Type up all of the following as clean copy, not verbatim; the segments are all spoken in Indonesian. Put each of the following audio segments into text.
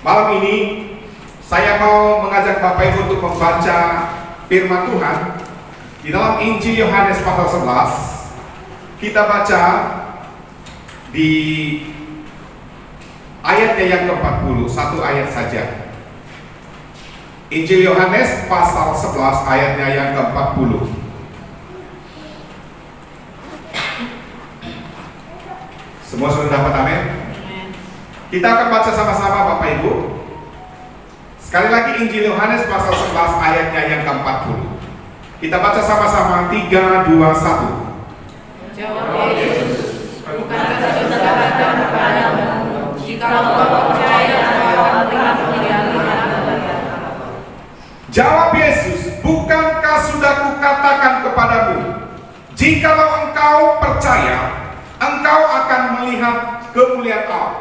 Malam ini saya mau mengajak Bapak Ibu untuk membaca firman Tuhan di dalam Injil Yohanes pasal 11. Kita baca di ayatnya yang ke-40, satu ayat saja. Injil Yohanes pasal 11 ayatnya yang ke-40. Semua sudah dapat, amin? Kita akan baca sama-sama Bapak Ibu. Sekali lagi Injil Yohanes pasal 11 ayatnya yang ke-40. Kita baca sama-sama 3, 2, 1. Jawab Yesus, bukankah sudah katakan kepadamu, jikalau kau percaya kau akan melihat kemuliaan? Jawab Yesus, bukankah sudah kukatakan kepadamu, jikalau engkau percaya, engkau akan melihat kemuliaan Allah.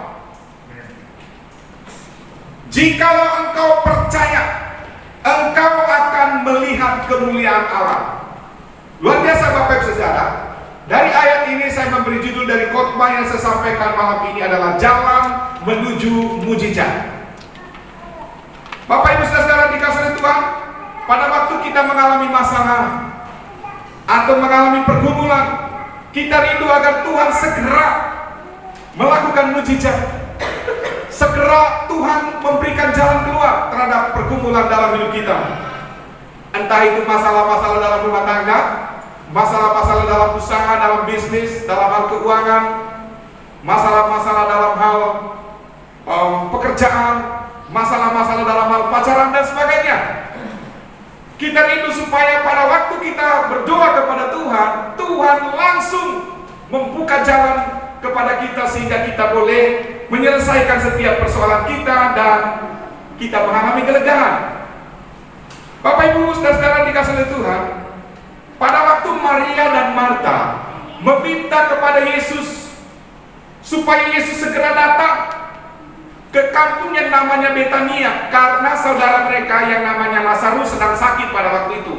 Jikalau engkau percaya, engkau akan melihat kemuliaan Allah. Luar biasa Bapak Ibu Saudara. Dari ayat ini saya memberi judul dari khotbah yang saya sampaikan malam ini adalah Jalan Menuju Mujizat. Bapak Ibu Saudara dikasihi Tuhan, pada waktu kita mengalami masalah atau mengalami pergumulan, kita rindu agar Tuhan segera melakukan mujizat. Segera Tuhan memberikan jalan keluar terhadap pergumulan dalam hidup kita. Entah itu masalah-masalah dalam rumah tangga, masalah-masalah dalam usaha, dalam bisnis, dalam hal keuangan, masalah-masalah dalam hal pekerjaan, masalah-masalah dalam hal pacaran dan sebagainya. Kita rindu supaya pada waktu kita berdoa kepada Tuhan, Tuhan langsung membuka jalan kepada kita sehingga kita boleh menyelesaikan setiap persoalan kita dan kita mengalami kelegaan. Bapak Ibu saudara dikasihi Tuhan, pada waktu Maria dan Marta meminta kepada Yesus supaya Yesus segera datang ke kampung yang namanya Betania karena saudara mereka yang namanya Lazarus sedang sakit pada waktu itu.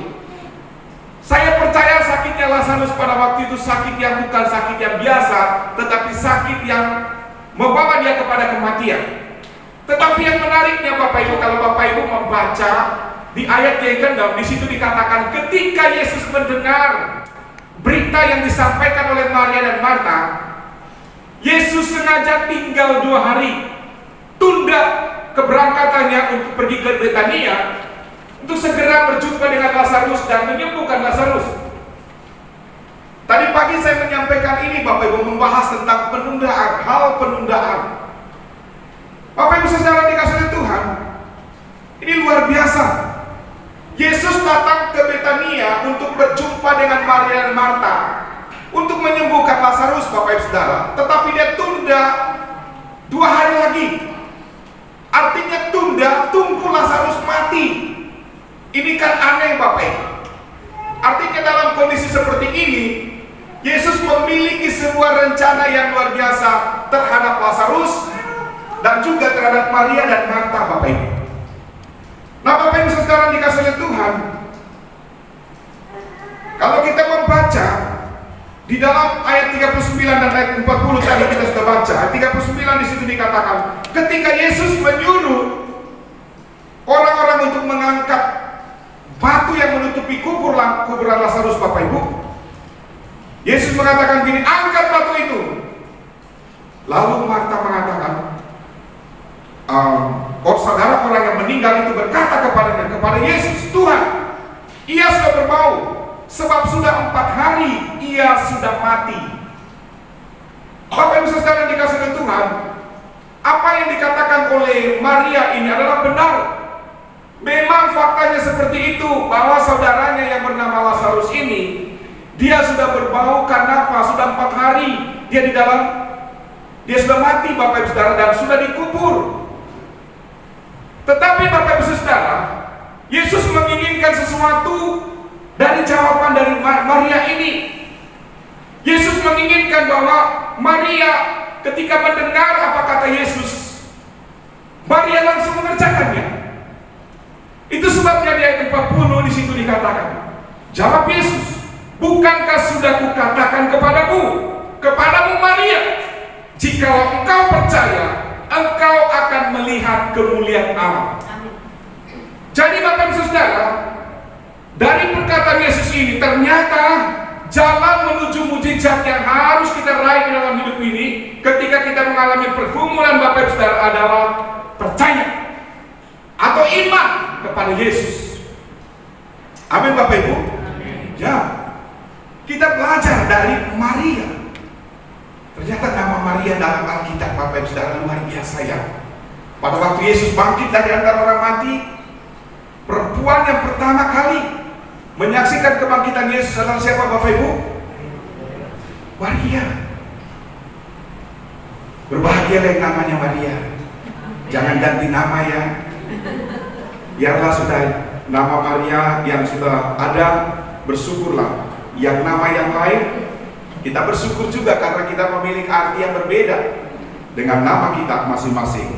Saya percaya sakitnya Lazarus pada waktu itu sakit yang bukan sakit yang biasa, tetapi sakit yang membawa dia kepada kematian. Tetapi yang menariknya Bapak Ibu, kalau Bapak Ibu membaca di ayat yang ke-6, di situ dikatakan ketika Yesus mendengar berita yang disampaikan oleh Maria dan Marta, Yesus sengaja tinggal 2 hari, tunda keberangkatannya untuk pergi ke Betania untuk segera berjumpa dengan Lazarus dan menyembuhkan Lazarus. Tadi pagi saya menyampaikan ini Bapak Ibu, membahas tentang penundaan, hal penundaan. Bapak Ibu saudara dikasihi Tuhan, ini luar biasa. Yesus datang ke Betania untuk berjumpa dengan Maria dan Marta untuk menyembuhkan Lazarus Bapak Ibu saudara, tetapi dia tunda 2 hari lagi. Artinya tunggu Lazarus mati. Ini kan aneh Bapak Ibu. Artinya dalam kondisi seperti ini, Yesus memiliki sebuah rencana yang luar biasa terhadap Lazarus dan juga terhadap Maria dan Marta Bapak Ibu. Nah Bapak Ibu saudara dikasihi Tuhan, kalau kita membaca di dalam ayat 39 dan ayat 40 tadi kita sudah baca, ayat 39 di situ dikatakan ketika Yesus menyuruh orang-orang untuk mengangkat batu yang menutupi kuburan Lazarus Bapak Ibu, Yesus mengatakan gini, angkat batu itu. Lalu Marta mengatakan, saudara orang yang meninggal itu berkata kepada Yesus, Tuhan, ia sudah berbau, sebab sudah 4 hari ia sudah mati. Bapak Ibu saudara dikasihi Tuhan, apa yang dikatakan oleh Maria ini adalah benar. Memang faktanya seperti itu, bahwa saudaranya yang bernama Lazarus ini, dia sudah berbau karena apa? Sudah 4 hari dia sudah mati Bapak Ibu saudara, dan sudah dikubur. Tetapi Bapak Ibu saudara, Yesus menginginkan sesuatu dari jawaban dari Maria ini. Yesus menginginkan bahwa Maria ketika mendengar apa kata Yesus, Maria langsung mengerjakannya. Itu sebabnya di ayat 40 di situ dikatakan, jawab Yesus, bukankah sudah kukatakan kepadamu Maria, jikalau engkau percaya, engkau akan melihat kemuliaan Allah. Amin. Jadi Bapak Ibu Saudara, dari perkataan Yesus ini ternyata jalan menuju mujizat yang harus kita raih dalam hidup ini ketika kita mengalami pergumulan Bapak Ibu Saudara adalah percaya atau iman kepada Yesus. Amin Bapak Ibu. Ya, kita belajar dari Maria. Ternyata nama Maria dalam Alkitab Bapak Ibu Saudara luar biasa ya. Pada waktu Yesus bangkit dari antara orang mati, perempuan yang pertama kali menyaksikan kebangkitan Yesus adalah siapa Bapak Ibu? Maria. Berbahagialah yang namanya Maria. Jangan ganti nama ya. Biarlah sudah nama Maria yang sudah ada, bersyukurlah. Yang nama yang lain kita bersyukur juga karena kita memiliki arti yang berbeda dengan nama kita masing-masing.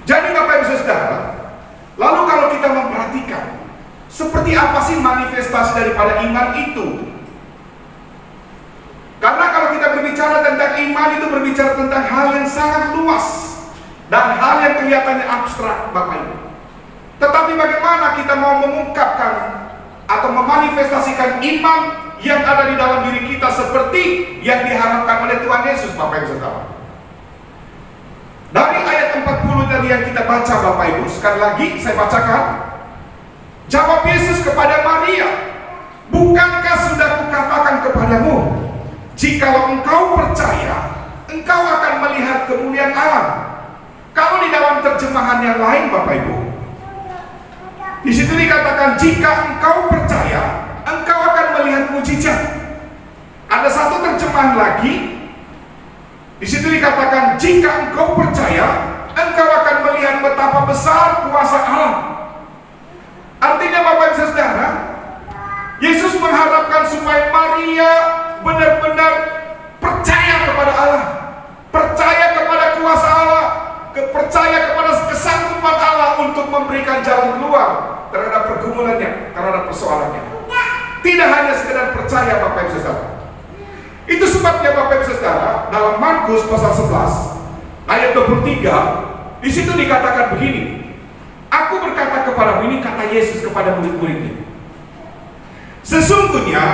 Jadi Bapak Ibu Saudara, lalu kalau kita memperhatikan seperti apa sih manifestasi daripada iman itu? Karena kalau kita berbicara tentang iman itu berbicara tentang hal yang sangat luas dan hal yang kelihatannya abstrak Bapak Ibu. Tetapi bagaimana kita mau mengungkapkan atau memanifestasikan iman yang ada di dalam diri kita seperti yang diharapkan oleh Tuhan Yesus Bapak Ibu Saudara? Dari ayat 40 tadi yang kita baca Bapak Ibu, sekali lagi saya bacakan. Jawab Yesus kepada Maria, "Bukankah sudah kukatakan kepadamu, jikalau engkau percaya, engkau akan melihat kemuliaan Allah." Kalau di dalam terjemahan yang lain Bapak Ibu, di situ dikatakan jika engkau percaya, engkau akan melihat mujizat. Ada satu terjemahan lagi, di situ dikatakan jika engkau percaya, engkau akan melihat betapa besar kuasa Allah. Artinya Bapak Ibu Saudara, Yesus mengharapkan supaya Maria benar-benar percaya kepada Allah, percaya kepada kuasa Allah, percaya kepada kesanggupan Allah untuk memberikan jalan keluar terhadap pergumulannya, terhadap persoalannya. Tidak hanya sekedar percaya Bapak Ibu Saudara. Itu sebabnya Bapak Ibu Saudara, dalam Markus pasal 11 ayat 23, di situ dikatakan begini, "Aku berkata kepadamu," ini kata Yesus kepada murid-muridnya, "sesungguhnya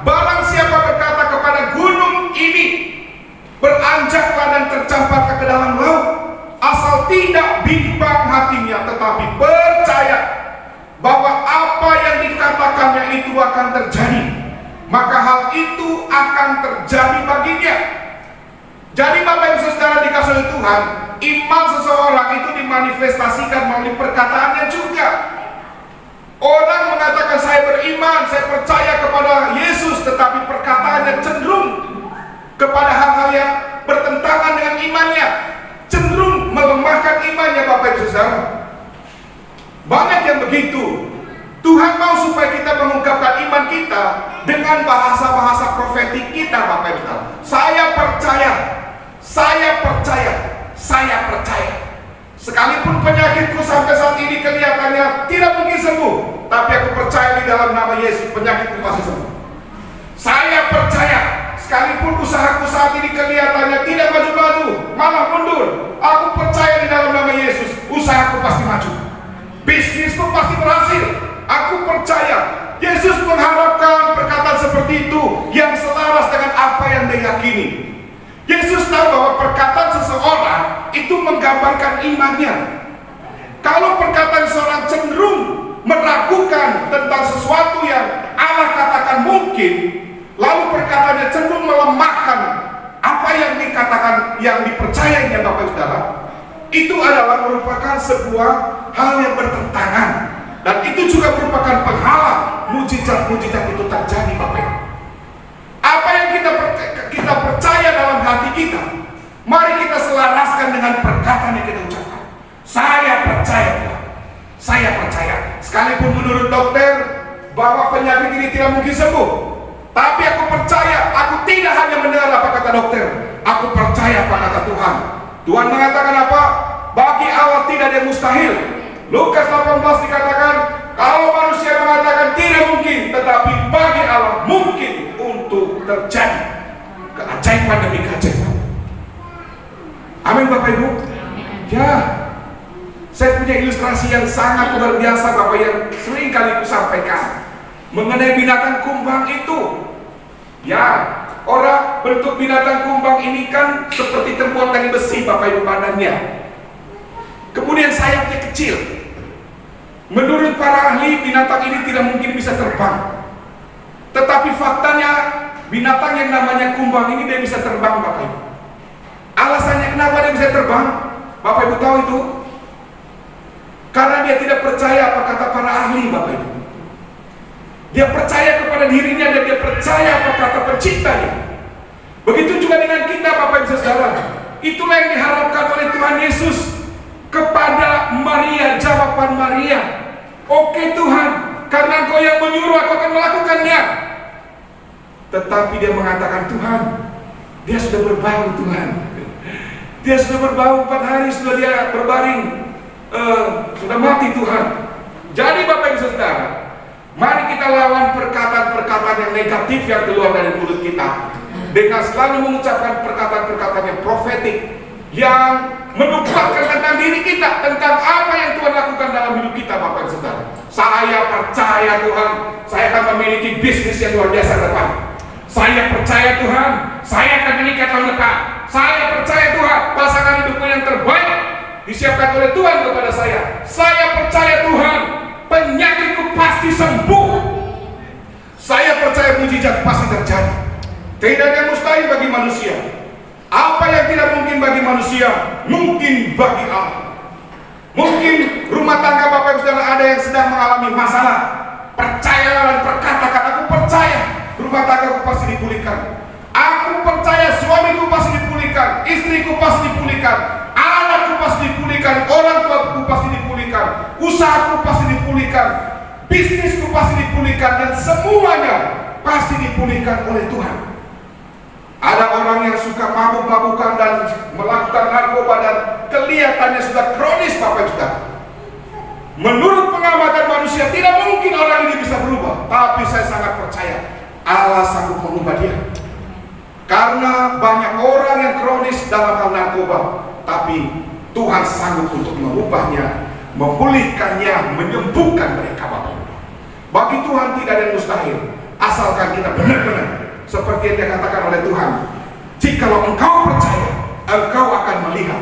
barang siapa berkata kepada gunung ini, beranjaklah dan tercampaklah ke dalam laut, asal tidak bimbang hatinya, tetapi percaya bahwa apa yang dikatakannya itu akan terjadi, maka hal itu akan terjadi baginya." Jadi Bapak Ibu Saudara dikasih oleh Tuhan, iman seseorang itu dimanifestasikan melalui perkataannya juga. Orang mengatakan saya beriman, saya percaya kepada Yesus, tetapi perkataannya cenderung kepada hal-hal yang bertentangan dengan imannya, cenderung melemahkan imannya Bapak Ibu Saudara. Banyak yang begitu. Tuhan mau supaya kita mengungkapkan iman kita dengan bahasa-bahasa profetik kita Bapak Ibu Saudara. Saya percaya, saya percaya, saya percaya. Sekalipun penyakitku sampai saat ini kelihatannya tidak mungkin sembuh, tapi aku percaya di dalam nama Yesus penyakitku pasti sembuh. Saya percaya, sekalipun usahaku saat ini kelihatannya tidak maju-maju, malah mundur, aku percaya di dalam nama Yesus usahaku pasti maju, bisnisku pasti berhasil. Aku percaya. Yesus mengharapkan perkataan seperti itu yang selaras dengan apa yang dia yakini. Yesus tahu bahwa perkataan seseorang itu menggambarkan imannya. Kalau perkataan seorang cenderung meragukan tentang sesuatu yang Allah katakan mungkin, lalu perkataannya cenderung melemahkan apa yang dikatakan, yang dipercayainya Bapak Ibu Saudara, itu adalah merupakan sebuah hal yang bertentangan. Dan itu juga merupakan penghalang mujizat-mujizat itu terjadi Bapak Ibu. Apa yang kita percaya dalam hati kita, mari kita selaraskan dengan perkataan yang kita ucapkan. Saya percaya Tuhan, saya percaya. Sekalipun menurut dokter bahwa penyakit ini tidak mungkin sembuh, tapi aku percaya. Aku tidak hanya mendengar apa kata dokter, aku percaya apa kata Tuhan. Tuhan mengatakan apa? Bagi Allah tidak ada yang mustahil. Lukas 18 dikatakan, kalau manusia mengatakan tidak mungkin, tetapi bagi Allah mungkin untuk terjadi. Keajaiban demi keajaiban. Amin Bapak Ibu. Ya, Saya punya ilustrasi yang sangat luar biasa Bapak yang sering kali aku sampaikan mengenai binatang kumbang itu. Ya, orang bentuk binatang kumbang ini kan seperti terbuat dari besi Bapak Ibu badannya. Kemudian sayapnya kecil. Menurut para ahli binatang ini tidak mungkin bisa terbang. Tetapi faktanya binatang yang namanya kumbang ini dia bisa terbang Bapak Ibu. Alasannya kenapa dia bisa terbang? Bapak Ibu tahu itu? Karena dia tidak percaya apa kata para ahli Bapak Ibu. Dia percaya kepada dirinya dan dia percaya apa kata penciptanya. Begitu juga dengan kita Bapak Ibu Saudara. Itulah yang diharapkan oleh Tuhan Yesus kepada Maria. Jawaban Maria, oke Tuhan, karena Engkau yang menyuruh aku akan melakukannya. Tetapi dia mengatakan, Tuhan, dia sudah berbau Tuhan. Dia sudah berbau 4 hari, sudah dia berbaring, sudah mati Tuhan. Jadi Bapak Ibu Saudara, mari kita lawan perkataan-perkataan yang negatif yang keluar dari mulut kita dengan selalu mengucapkan perkataan-perkataan yang profetik yang menubuatkan tentang diri kita, tentang apa yang Tuhan lakukan dalam hidup kita Bapak Ibu Saudara. Saya percaya Tuhan, saya akan memiliki bisnis yang luar biasa ke depan. Saya percaya Tuhan, saya akan menikah tahun depan. Saya percaya Tuhan, pasangan hidupku yang terbaik disiapkan oleh Tuhan kepada saya. Saya percaya Tuhan, penyakitku pasti sembuh. Saya percaya mujizat pasti terjadi. Tidak ada yang mustahil bagi manusia. Apa yang tidak mungkin bagi manusia, mungkin bagi Allah. Mungkin rumah tangga Bapak Ibu Saudara ada yang sedang mengalami masalah. Percayalah dan perkatakan, aku percaya rumah tanggaku pasti dipulihkan. Aku percaya suamiku pasti dipulihkan, istriku pasti dipulihkan, anakku pasti dipulihkan, orang tuaku pasti dipulihkan, usahaku pasti dipulihkan, bisnisku pasti dipulihkan, dan semuanya pasti dipulihkan oleh Tuhan. Ada orang yang suka mabuk-mabukan dan melakukan narkoba dan kelihatannya sudah kronis Bapak Ibu Saudara. Menurut pengamatan manusia tidak mungkin orang ini bisa berubah, tapi saya sangat percaya Allah sanggup mengubah dia. Karena banyak orang yang kronis dalam hal narkoba, tapi Tuhan sanggup untuk merubahnya, memulihkannya, menyembuhkan mereka Bapak Ibu. Bagi Tuhan tidak ada yang mustahil, asalkan kita benar-benar seperti yang dikatakan oleh Tuhan, jikalau engkau percaya, engkau akan melihat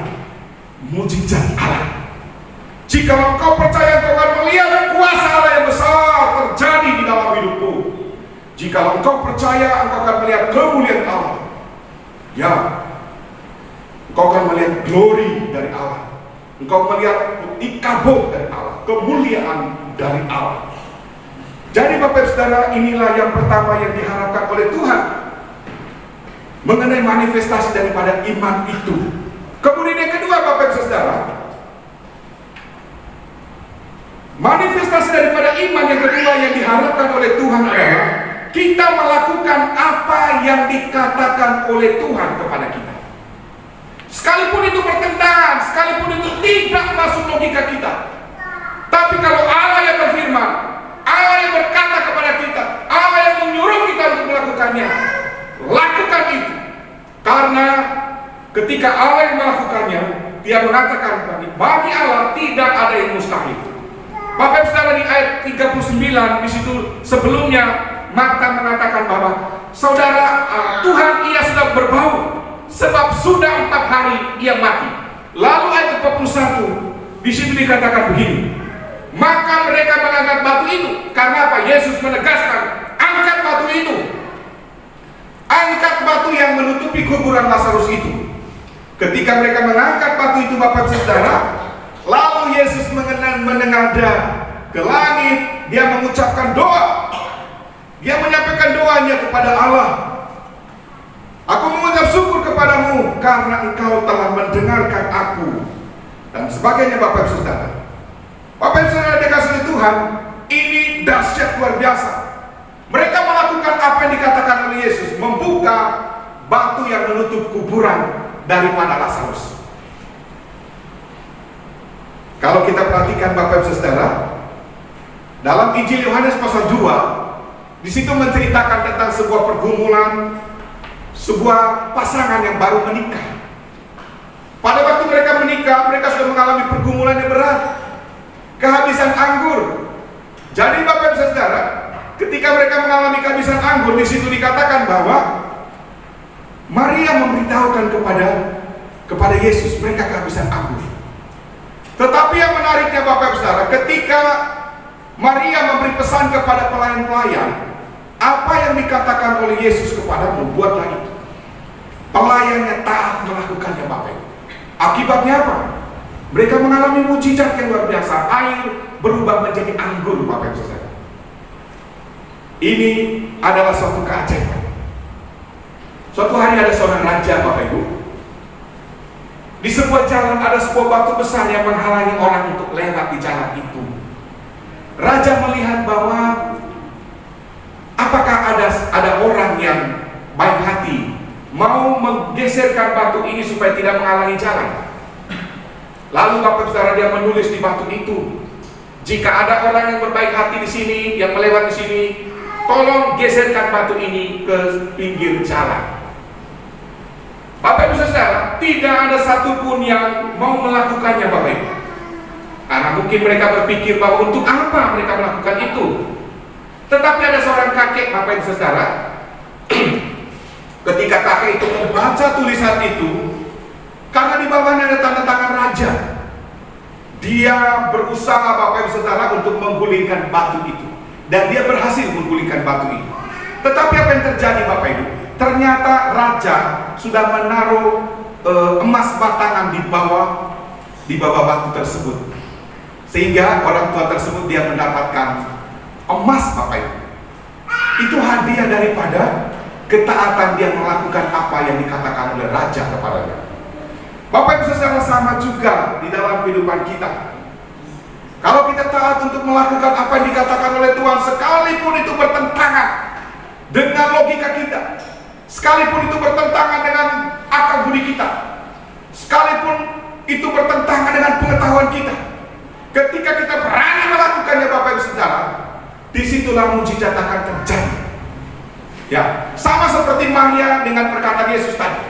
mujizat Allah. Jikalau engkau percaya, engkau akan melihat kuasa Allah yang besar terjadi di dalam hidupmu. Jikalau engkau percaya, engkau akan melihat kemuliaan Allah. Ya, engkau akan melihat glory dari Allah. Engkau melihat ikabut dari Allah, kemuliaan dari Allah. Jadi Bapak Saudara, inilah yang pertama yang diharapkan oleh Tuhan mengenai manifestasi daripada iman itu. Kemudian yang kedua Bapak Saudara, manifestasi daripada iman yang kedua yang diharapkan oleh Tuhan adalah kita melakukan apa yang dikatakan oleh Tuhan kepada kita. Sekalipun itu bertentangan, sekalipun itu tidak masuk logika kita. Tapi kalau Allah yang berfirman, Allah yang berkata kepada kita, Allah yang menyuruh kita untuk melakukannya, lakukan itu. Karena ketika Allah yang melakukannya, Dia mengatakan bagi Allah tidak ada yang mustahil. Bapak Saudara, di ayat 39 di situ sebelumnya Marta mengatakan bahwa saudara, Tuhan ia sudah berbau sebab sudah 4 hari ia mati. Lalu ayat 41 di situ dikatakan begini, maka mereka mengangkat batu itu. Karena apa? Yesus menegaskan, angkat batu itu. Angkat batu yang menutupi kuburan Lazarus itu. Ketika mereka mengangkat batu itu Bapak Saudara, lalu Yesus menengadah ke langit. Dia mengucapkan doa. Dia menyampaikan doanya kepada Allah. Aku mengucap syukur kepadamu karena engkau telah mendengarkan aku, dan sebagainya Bapak Saudara. Bapak Saudara dikasih oleh Tuhan, ini dahsyat luar biasa. Mereka melakukan apa yang dikatakan oleh Yesus, membuka batu yang menutup kuburan daripada Lazarus. Kalau kita perhatikan Bapak Saudara, dalam Injil Yohanes pasal 2, di situ menceritakan tentang sebuah pergumulan, sebuah pasangan yang baru menikah. Pada waktu mereka menikah, mereka sudah mengalami pergumulan yang berat. kehabisan anggur. Jadi Bapak Ibu Saudara, ketika mereka mengalami kehabisan anggur, di situ dikatakan bahwa Maria memberitahukan kepada Yesus mereka kehabisan anggur. Tetapi yang menariknya Bapak Ibu Saudara, ketika Maria memberi pesan kepada pelayan-pelayan, apa yang dikatakan oleh Yesus kepadamu, buatlah itu. Pelayannya taat melakukannya Bapak Ibu. Akibatnya apa? Mereka mengalami mujizat yang luar biasa. Air berubah menjadi anggur Bapak Ibu Saudara. Ini adalah suatu keajaiban. Suatu hari ada seorang raja Bapak Ibu. Di sebuah jalan ada sebuah batu besar yang menghalangi orang untuk lewat di jalan itu. Raja melihat bahwa apakah ada orang yang baik hati mau menggeserkan batu ini supaya tidak menghalangi jalan. Lalu Bapak Saudara, dia menulis di batu itu, jika ada orang yang berbaik hati di sini, yang melewat di sini, tolong geserkan batu ini ke pinggir jalan. Bapak Ibu Saudara, tidak ada satupun yang mau melakukannya Bapak Ibu. Karena mungkin mereka berpikir bahwa untuk apa mereka melakukan itu. Tetapi ada seorang kakek Bapak Ibu Saudara, ketika kakek itu membaca tulisan itu, karena di bawahnya ada tanda tangan raja, dia berusaha Bapak Ibu Saudara untuk menggulingkan batu itu, dan dia berhasil menggulingkan batu itu. Tetapi apa yang terjadi Bapak Ibu? Ternyata raja sudah menaruh emas batangan di bawah batu tersebut, sehingga orang tua tersebut dia mendapatkan emas Bapak Ibu. Itu hadiah daripada ketaatan dia melakukan apa yang dikatakan oleh raja kepadanya. Bapak Ibu Saudara, sama juga di dalam kehidupan kita. Kalau kita taat untuk melakukan apa yang dikatakan oleh Tuhan, sekalipun itu bertentangan dengan logika kita, sekalipun itu bertentangan dengan akal budi kita, sekalipun itu bertentangan dengan pengetahuan kita, ketika kita berani melakukannya Bapak Ibu Saudara, disitulah mujizat akan terjadi. Ya, sama seperti Maria dengan perkataan Yesus tadi.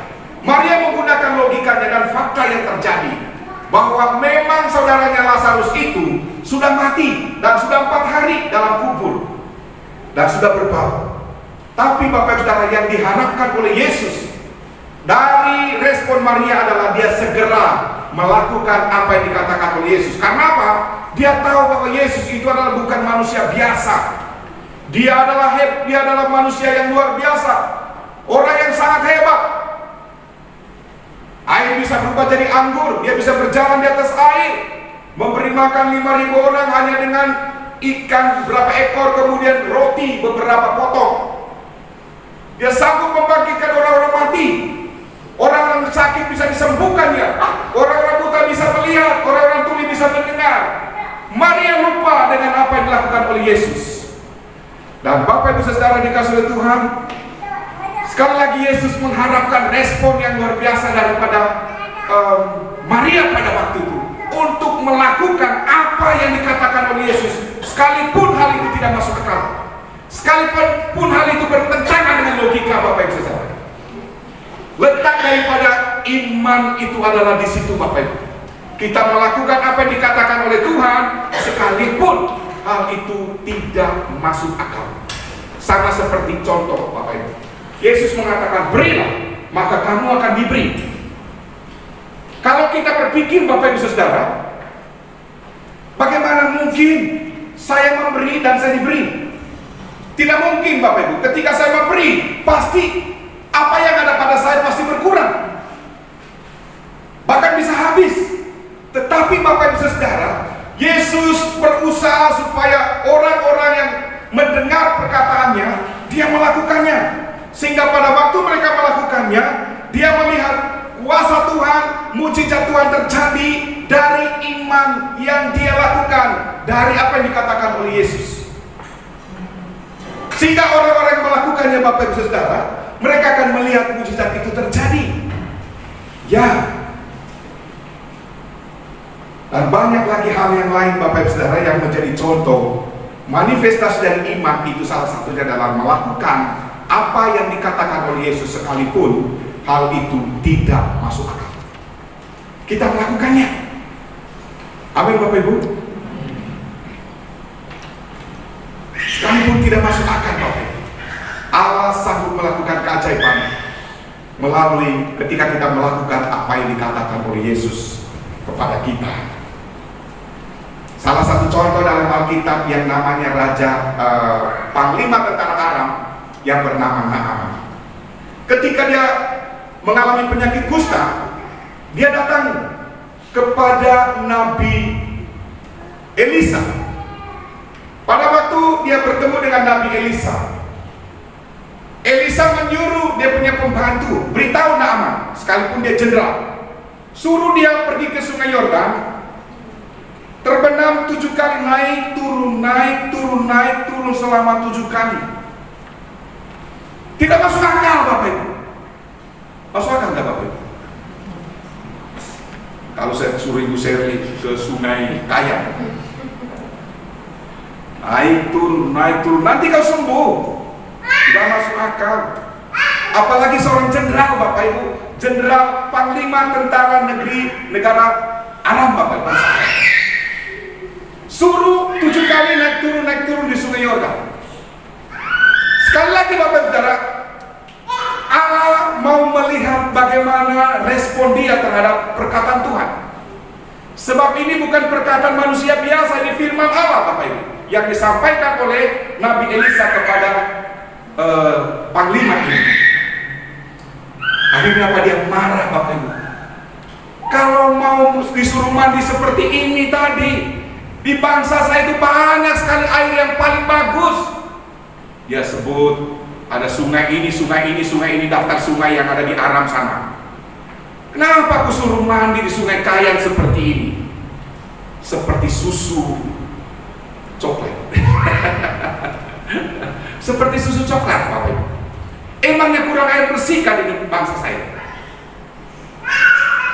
Maria menggunakan logikanya dan fakta yang terjadi, bahwa memang saudaranya Lazarus itu sudah mati dan sudah 4 hari dalam kubur dan sudah berbau. Tapi Bapak Saudara, yang diharapkan oleh Yesus dari respon Maria adalah dia segera melakukan apa yang dikatakan oleh Yesus. Karena apa? Dia tahu bahwa Yesus itu adalah bukan manusia biasa. Dia adalah manusia yang luar biasa, orang yang sangat hebat. Air bisa berubah jadi anggur, dia bisa berjalan di atas air, memberi makan 5.000 orang hanya dengan ikan berapa ekor, kemudian roti beberapa potong. Dia sanggup membangkitkan orang-orang mati, orang-orang sakit bisa disembuhkannya, orang-orang buta bisa melihat, orang-orang tuli bisa mendengar. Maria lupa dengan apa yang dilakukan oleh Yesus. Dan Bapak Ibu Saudara dikasih oleh Tuhan, sekali lagi Yesus mengharapkan respon yang luar biasa daripada Maria pada waktu itu untuk melakukan apa yang dikatakan oleh Yesus, sekalipun hal itu tidak masuk akal, sekalipun hal itu bertentangan dengan logika Bapak Ibu Saudara. Letak daripada iman itu adalah di situ Bapak Ibu. Kita melakukan apa yang dikatakan oleh Tuhan, sekalipun hal itu tidak masuk akal. Sama seperti contoh Bapak Ibu, Yesus mengatakan, berilah, maka kamu akan diberi. Kalau kita berpikir Bapak Ibu Saudara, bagaimana mungkin saya memberi dan saya diberi? Tidak mungkin Bapak Ibu. Ketika saya memberi, pasti apa yang ada pada saya pasti berkurang, bahkan bisa habis. Tetapi Bapak Ibu Saudara, Yesus berusaha supaya orang-orang yang mendengar perkataannya, dia melakukannya. Sehingga pada waktu mereka melakukannya, dia melihat kuasa Tuhan, mujizat Tuhan terjadi dari iman yang dia lakukan, dari apa yang dikatakan oleh Yesus. Sehingga orang-orang yang melakukannya Bapak Ibu Saudara, mereka akan melihat mujizat itu terjadi. Ya. Dan banyak lagi hal yang lain Bapak Ibu Saudara yang menjadi contoh manifestasi dari iman itu, salah satunya adalah melakukan apa yang dikatakan oleh Yesus sekalipun hal itu tidak masuk akal. Kita melakukannya. Amin Bapak Ibu. tidak masuk akal, Bapak Ibu. Allah sanggup melakukan keajaiban melalui ketika kita melakukan apa yang dikatakan oleh Yesus kepada kita. Salah satu contoh dalam Alkitab yang namanya Panglima Tentara Aram yang bernama Naaman. Ketika dia mengalami penyakit kusta, dia datang kepada Nabi Elisa. Pada waktu dia bertemu dengan Nabi Elisa, Elisa menyuruh dia punya pembantu, beritahu Naaman, sekalipun dia jenderal, suruh dia pergi ke Sungai Yordan, terbenam 7 kali, naik turun, naik turun, naik turun selama 7 kali. Tidak masuk akal, Bapak Ibu. Masuk akal nggak, Bapak Ibu? Kalau saya suruh Ibu Sherly ke Sungai Kayang, naik turun, nanti kau sembuh. Tidak masuk akal. Apalagi seorang jenderal, Bapak Ibu, jenderal panglima tentara negara Aram, Bapak Ibu. Suruh 7 kali naik turun di Sungai Yordan. Sekali lagi, Bapak Ibu Saudara, Allah mau melihat bagaimana respon dia terhadap perkataan Tuhan. Sebab ini bukan perkataan manusia biasa, ini firman Allah, Bapak Ibu, yang disampaikan oleh Nabi Elisa kepada panglima ini. Akhirnya apa? Dia marah, Bapak Ibu. Kalau mau disuruh mandi seperti ini tadi, di bangsa saya itu banyak sekali air yang paling bagus. Dia sebut ada sungai ini, daftar sungai yang ada di Aram sana. Kenapa aku suruh mandi di Sungai Kayang seperti ini? Seperti susu coklat. Seperti susu coklat, Bapak Ibu. Emangnya kurang air bersih kan di bangsa saya?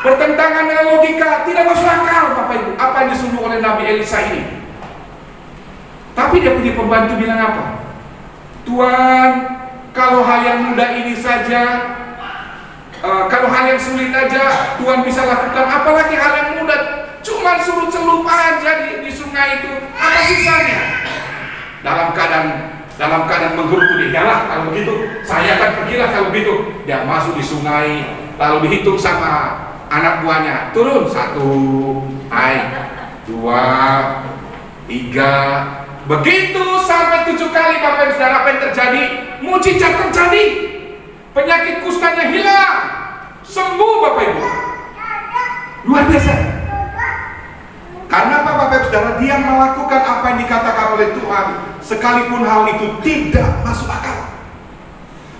Bertentangan dengan logika, tidak masuk akal, Bapak Ibu. Apa yang disuruh oleh Nabi Elisa ini? Tapi dia punya pembantu bilang apa? Tuhan, kalau hal yang mudah ini saja, kalau hal yang sulit aja Tuhan bisa lakukan, apalagi hal yang mudah, cuma suruh celup aja di sungai itu, apa susahnya? Dalam keadaan menggerutu dia, yalah kalau begitu saya akan pergilah kalau begitu. Dia masuk di sungai, lalu dihitung sama anak buahnya, turun 1, naik 2, 3, begitu sampai 7 kali, Bapak Ibu Saudara. Apa yang terjadi? Mujizat terjadi. Penyakit kustanya hilang, sembuh, Bapak Ibu. Luar biasa. Karena apa, Bapak Ibu Saudara? Dia melakukan apa yang dikatakan oleh Tuhan, sekalipun hal itu tidak masuk akal,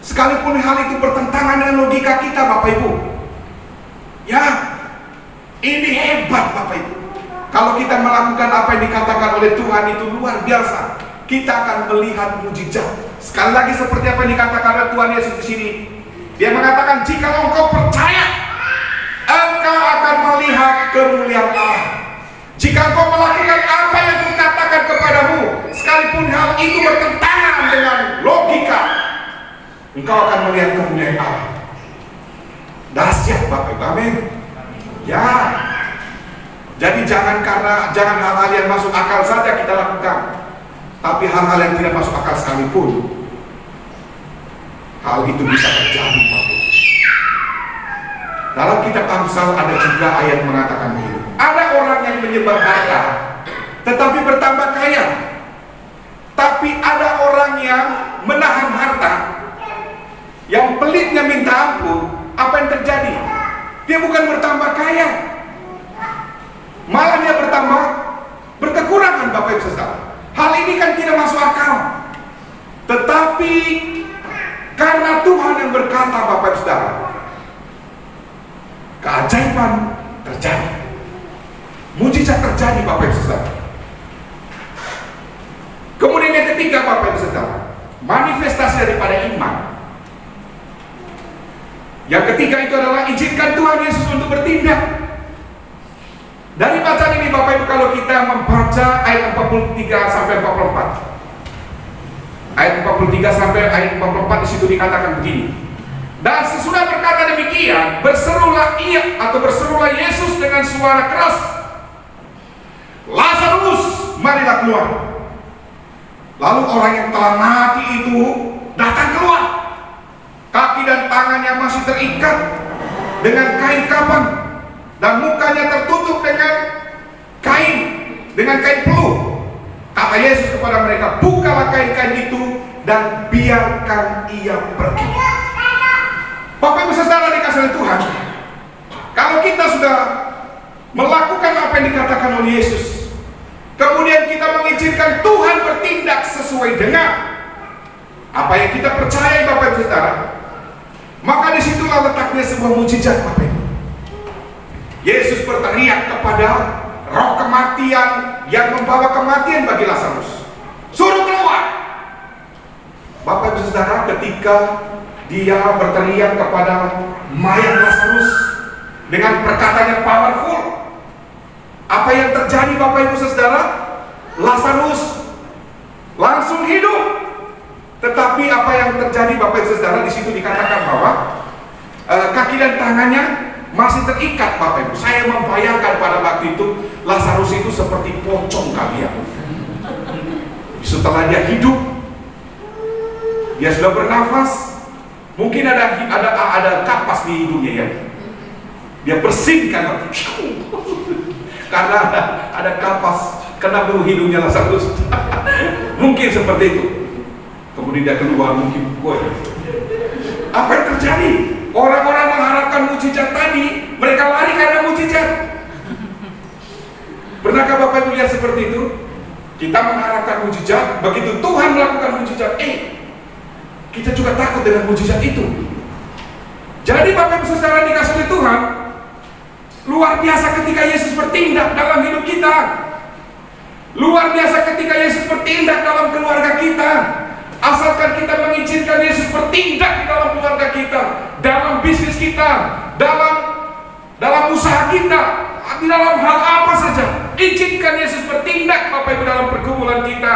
sekalipun hal itu bertentangan dengan logika kita, Bapak Ibu. Ya, ini hebat, Bapak Ibu. Kalau kita melakukan apa yang dikatakan oleh Tuhan, itu luar biasa. Kita akan melihat mujizat. Sekali lagi seperti apa yang dikatakan oleh Tuhan Yesus di sini. Dia mengatakan, jika engkau percaya, engkau akan melihat kemuliaan Allah. Jika engkau melakukan apa yang kukatakan kepadamu, sekalipun hal itu bertentangan dengan logika, engkau akan melihat kemuliaan Allah. Dahsyat, Bapak Ibu. Amin. Ya. Jadi jangan hal-hal yang masuk akal saja kita lakukan, tapi hal-hal yang tidak masuk akal sekalipun, hal itu bisa terjadi, Bapak. Dalam kitab Amsal ada juga ayat mengatakan begini. Ada orang yang menyebar harta tetapi bertambah kaya, tapi ada orang yang menahan harta, yang pelitnya minta ampun. Apa yang terjadi? Dia bukan bertambah kaya, malah dia berkekurangan, Bapak Ibu Saudara. Hal ini kan tidak masuk akal. Tetapi karena Tuhan yang berkata, Bapak Ibu Saudara, keajaiban terjadi, mujizat terjadi, Bapak Ibu Saudara. Kemudian yang ketiga, Bapak Ibu Saudara, manifestasi daripada iman. Yang ketiga itu adalah izinkan Tuhan Yesus untuk bertindak. Dari bacaan ini, Bapak Ibu, kalau kita membaca ayat 43 sampai 44, ayat 43 sampai ayat 44 di situ dikatakan begini. Dan sesudah berkata demikian, berserulah Yesus dengan suara keras, Lazarus, marilah keluar. Lalu orang yang telah mati itu datang keluar. Kaki dan tangannya masih terikat dengan kain kapan, dan mukanya tertutup dengan kain peluh. Kata Yesus kepada mereka, bukalah kain-kain itu dan biarkan ia pergi. Bapak Ibu Saudara dikasihi oleh Tuhan, kalau kita sudah melakukan apa yang dikatakan oleh Yesus, kemudian kita mengizinkan Tuhan bertindak sesuai dengan apa yang kita percayai, Bapak Ibu Saudara, maka disitulah letaknya sebuah mujizat, Bapak Ibu. Yesus berteriak kepada roh kematian yang membawa kematian bagi Lazarus, suruh keluar. Bapak Ibu Saudara, ketika dia berteriak kepada mayat Lazarus dengan perkataan yang powerful, apa yang terjadi, Bapak Ibu Saudara? Lazarus langsung hidup. Tetapi apa yang terjadi, Bapak Ibu Saudara, di situ dikatakan bahwa kaki dan tangannya masih terikat, Bapak Ibu. Saya membayangkan pada waktu itu Lazarus itu seperti pocong kalian. Setelah dia hidup, dia sudah bernafas, mungkin ada kapas di hidungnya ya. Dia bersihkan karena ada kapas kena bulu hidungnya Lazarus. Mungkin seperti itu. Kemudian dia keluar, mungkin apa yang terjadi? Orang-orang mengharapkan mujizat tadi, mereka lari karena mujizat. Pernahkah Bapak Ibu lihat seperti itu? Kita mengharapkan mujizat, begitu Tuhan melakukan mujizat, kita juga takut dengan mujizat itu. Jadi Bapak Ibu Saudara dikasih oleh Tuhan, luar biasa ketika Yesus bertindak dalam hidup kita. Luar biasa ketika Yesus bertindak dalam keluarga kita. Asalkan kita mengizinkan Yesus bertindak di dalam keluarga kita, dalam bisnis kita, dalam usaha kita, di dalam hal apa saja, izinkan Yesus bertindak, Bapak Ibu, dalam pergumulan kita.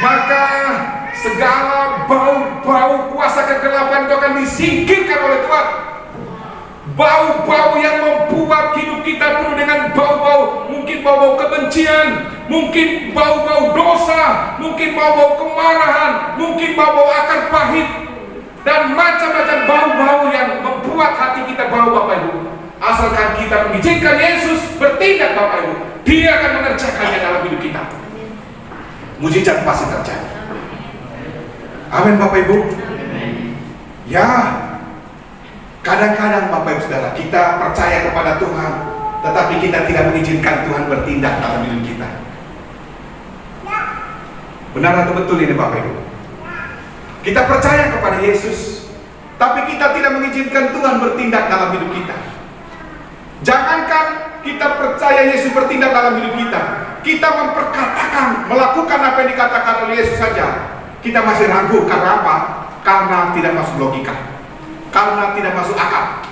Maka segala bau-bau kuasa kegelapan itu akan disingkirkan oleh Tuhan. Bau-bau yang membuat hidup kita penuh dengan bau-bau, mungkin bau-bau kebencian, mungkin bau-bau dosa, mungkin bau-bau kemarahan, mungkin bau-bau akar pahit, dan macam-macam bau-bau yang membuat hati kita bau, Bapak Ibu. Asalkan kita mengizinkan Yesus bertindak, Bapak Ibu, Dia akan mengerjakannya dalam hidup kita. Mujizat pasti terjadi. Amin, Bapak Ibu. Ya, kadang-kadang Bapak Ibu Saudara, kita percaya kepada Tuhan, tetapi kita tidak mengizinkan Tuhan bertindak dalam hidup kita. Benar atau betul ini, Bapak Ibu? Kita percaya kepada Yesus, tapi kita tidak mengizinkan Tuhan bertindak dalam hidup kita. Jangankan kita percaya Yesus bertindak dalam hidup kita, kita memperkatakan, melakukan apa yang dikatakan oleh Yesus saja, kita masih ragu. Karena apa? Karena tidak masuk logika, karena tidak masuk akal.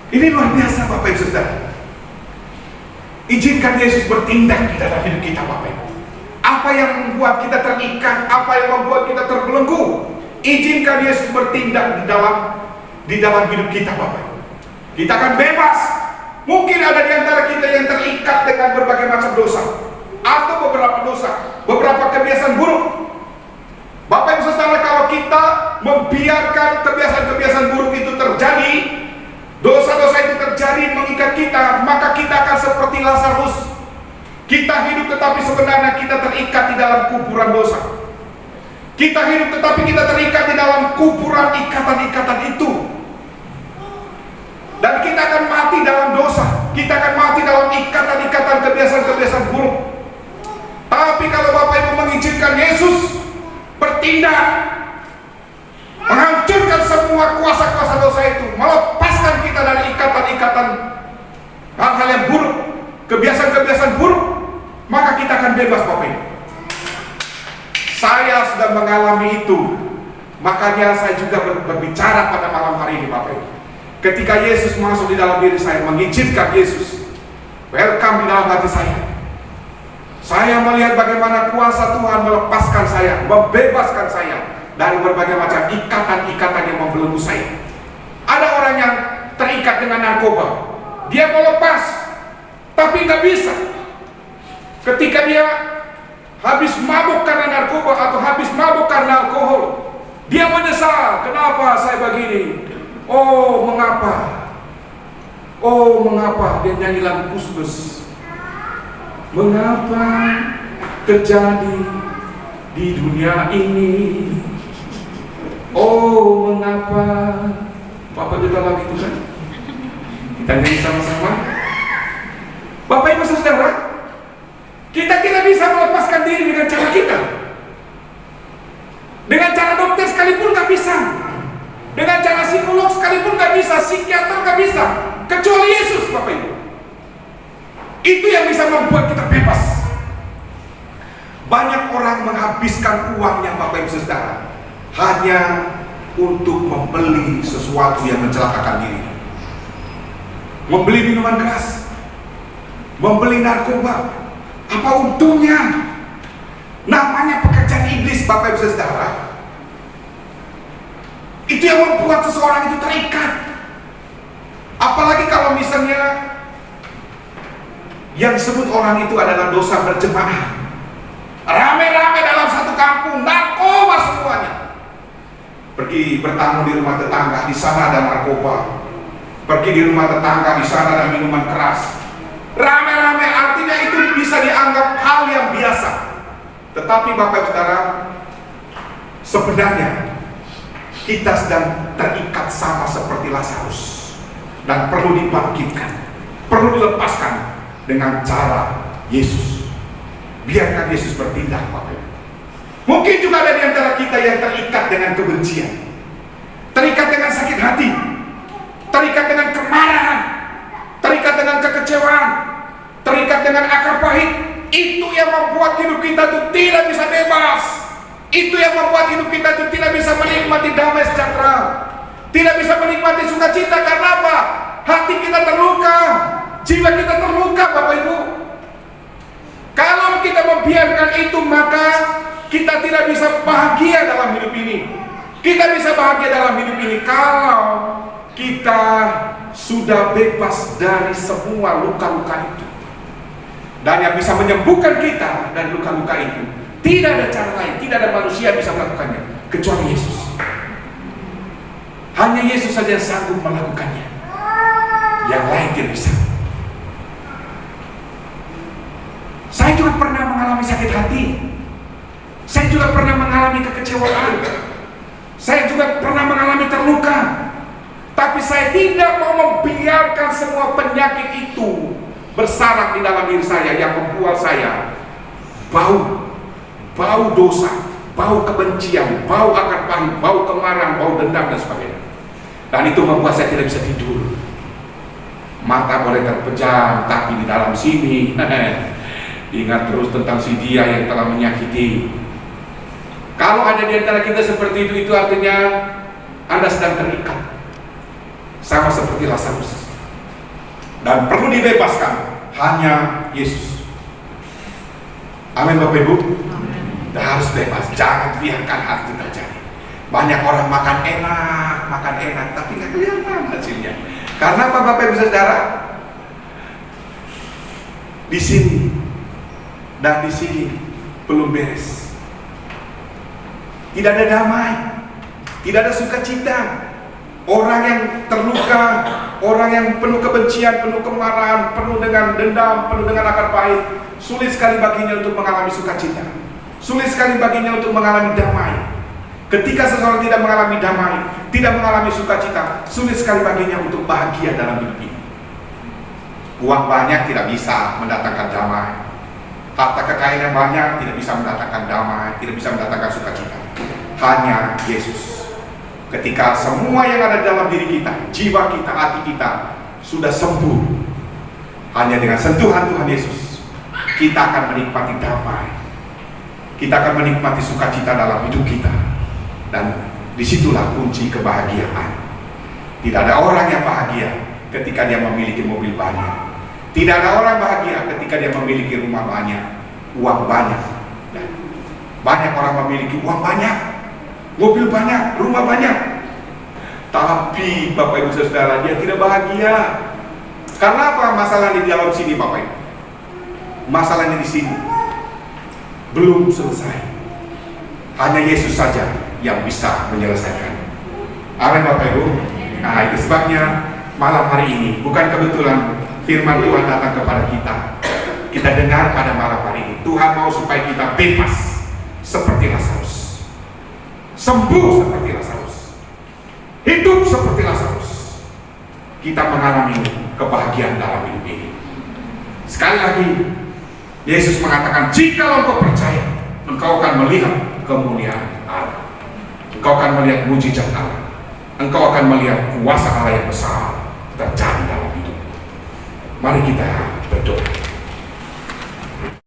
Ini luar biasa, Bapak Ibu Saudara. Izinkan Yesus bertindak di dalam hidup kita, Bapak Ibu. Apa yang membuat kita terikat, apa yang membuat kita terbelenggu, izinkan Yesus bertindak di dalam hidup kita, Bapak Ibu. Kita akan bebas. Mungkin ada di antara kita yang terikat dengan berbagai macam dosa, atau beberapa dosa, beberapa kebiasaan buruk. Bapak Ibu Saudara, kalau kita membiarkan kebiasaan-kebiasaan buruk itu terjadi, dosa-dosa itu terjadi mengikat kita, maka kita akan seperti Lazarus. Kita hidup tetapi sebenarnya kita terikat di dalam kuburan dosa. Kita hidup tetapi kita terikat di dalam kuburan ikatan-ikatan itu. Dan kita akan mati dalam dosa. Kita akan mati dalam ikatan-ikatan kebiasaan-kebiasaan buruk. Tapi kalau Bapak Ibu mengizinkan Yesus bertindak, menghancurkan semua kuasa-kuasa dosa itu, melepaskan kita dari ikatan-ikatan hal-hal yang buruk, kebiasaan-kebiasaan buruk, maka kita akan bebas, Bapak Ibu. Saya sudah mengalami itu, makanya saya juga berbicara pada malam hari ini, Bapak Ibu. Ketika Yesus masuk di dalam diri saya, mengizinkan Yesus welcome di dalam hati saya, saya melihat bagaimana kuasa Tuhan melepaskan saya, membebaskan saya dari berbagai macam ikatan-ikatan yang membelenggu saya. Ada orang yang terikat dengan narkoba, dia mau lepas, tapi nggak bisa. Ketika dia habis mabuk karena narkoba atau habis mabuk karena alkohol. Dia menyesal, kenapa saya begini? Oh mengapa? Oh mengapa? Dia nyanyi lagu Kusbus. Mengapa terjadi di dunia ini? Oh mengapa? Bapak kita lagi itu kan? Kita nyanyi sama-sama. Bapak Ibu Saudara, kita tidak bisa melepaskan diri dengan cara kita. Dengan cara dokter sekalipun gak bisa. Dengan cara psikolog sekalipun gak bisa. Psikiater gak bisa. Kecuali Yesus, Bapak Ibu. Itu yang bisa membuat kita bebas. Banyak orang menghabiskan uangnya, Bapak Ibu Saudara, hanya untuk membeli sesuatu yang mencelakakan dirinya. Membeli minuman keras, membeli narkoba. Apa untungnya? Namanya pekerjaan iblis, Bapak Ibu Saudara. Itu yang membuat seseorang itu terikat. Apalagi kalau misalnya yang disebut orang itu adalah dosa berjemaah. Rame-rame dalam satu kampung, narkoba semuanya. Pergi bertamu di rumah tetangga, di sana ada narkoba. Pergi di rumah tetangga, di sana ada minuman keras. Rame-rame, artinya itu bisa dianggap hal yang biasa. Tetapi Bapak Ibu Saudara, sebenarnya kita sedang terikat sama seperti Lazarus dan perlu dibangkitkan, perlu dilepaskan dengan cara Yesus. Biarkan Yesus bertindak, Bapak Ibu. Mungkin juga ada di antara kita yang terikat dengan kebencian, terikat dengan sakit hati, terikat dengan kemarahan, terikat dengan kekecewaan, terikat dengan akar pahit. Itu yang membuat hidup kita itu tidak bisa bebas. Itu yang membuat hidup kita itu tidak bisa menikmati damai sejahtera, tidak bisa menikmati sukacita. Karena apa? Hati kita terluka, jiwa kita terluka, Bapak Ibu. Kalau kita membiarkan itu, maka kita tidak bisa bahagia dalam hidup ini. Kita bisa bahagia dalam hidup ini kalau kita sudah bebas dari semua luka-luka itu. Dan yang bisa menyembuhkan kita dari luka-luka itu, tidak ada cara lain, tidak ada manusia yang bisa melakukannya kecuali Yesus. Hanya Yesus saja yang sanggup melakukannya. Yang lain tidak bisa. Saya juga pernah mengalami sakit hati. Saya juga pernah mengalami kekecewaan. Saya juga pernah mengalami terluka. Tapi saya tidak mau membiarkan semua penyakit itu bersarang di dalam diri saya yang membuat saya bau dosa, bau kebencian, bau akar pahit, bau kemarahan, bau dendam dan sebagainya. Dan itu membuat saya tidak bisa tidur. Mata boleh terpejam, tapi di dalam sini ingat terus tentang si dia yang telah menyakiti. Kalau ada di antara kita seperti itu artinya Anda sedang terikat sama seperti Lazarus. Dan perlu dibebaskan hanya Yesus. Amin Bapak Ibu. Kita harus bebas, jangan biarkan hal itu terjadi. Banyak orang makan enak, tapi nggak kelihatan hasilnya. Karena apa Bapak Ibu Saudara? Di sini dan di sini belum beres. Tidak ada damai, tidak ada sukacita. Orang yang terluka, orang yang penuh kebencian, penuh kemarahan, penuh dengan dendam, penuh dengan akar pahit, sulit sekali baginya untuk mengalami sukacita. Sulit sekali baginya untuk mengalami damai. Ketika seseorang tidak mengalami damai, tidak mengalami sukacita, sulit sekali baginya untuk bahagia dalam hidup ini. Uang banyak tidak bisa mendatangkan damai. Harta kekayaan yang banyak tidak bisa mendatangkan damai, tidak bisa mendatangkan sukacita. Hanya Yesus. Ketika semua yang ada dalam diri kita, jiwa kita, hati kita sudah sembuh, hanya dengan sentuhan Tuhan Yesus, kita akan menikmati damai. Kita akan menikmati sukacita dalam hidup kita. Dan disitulah kunci kebahagiaan. Tidak ada orang yang bahagia ketika dia memiliki mobil banyak. Tidak ada orang bahagia ketika dia memiliki rumah banyak, uang banyak. Banyak orang memiliki uang banyak, mobil banyak, rumah banyak. Tapi Bapak Ibu Saudara, dia tidak bahagia. Karena apa? Masalahnya di dalam sini Bapak Ibu. Masalahnya di sini. belum selesai. Hanya Yesus saja yang bisa menyelesaikan. Amin Bapak Ibu. Nah, itu sebabnya malam hari ini bukan kebetulan firman Tuhan datang kepada kita. Kita dengar pada malam hari ini, Tuhan mau supaya kita bebas seperti Lazarus, sembuh seperti Lazarus, hidup seperti Lazarus. Kita mengalami kebahagiaan dalam hidup ini. Sekali lagi, Yesus mengatakan, jika engkau percaya, engkau akan melihat kemuliaan Allah, engkau akan melihat mujizat Allah, engkau akan melihat kuasa Allah yang besar terjadi dalam hidup. Mari kita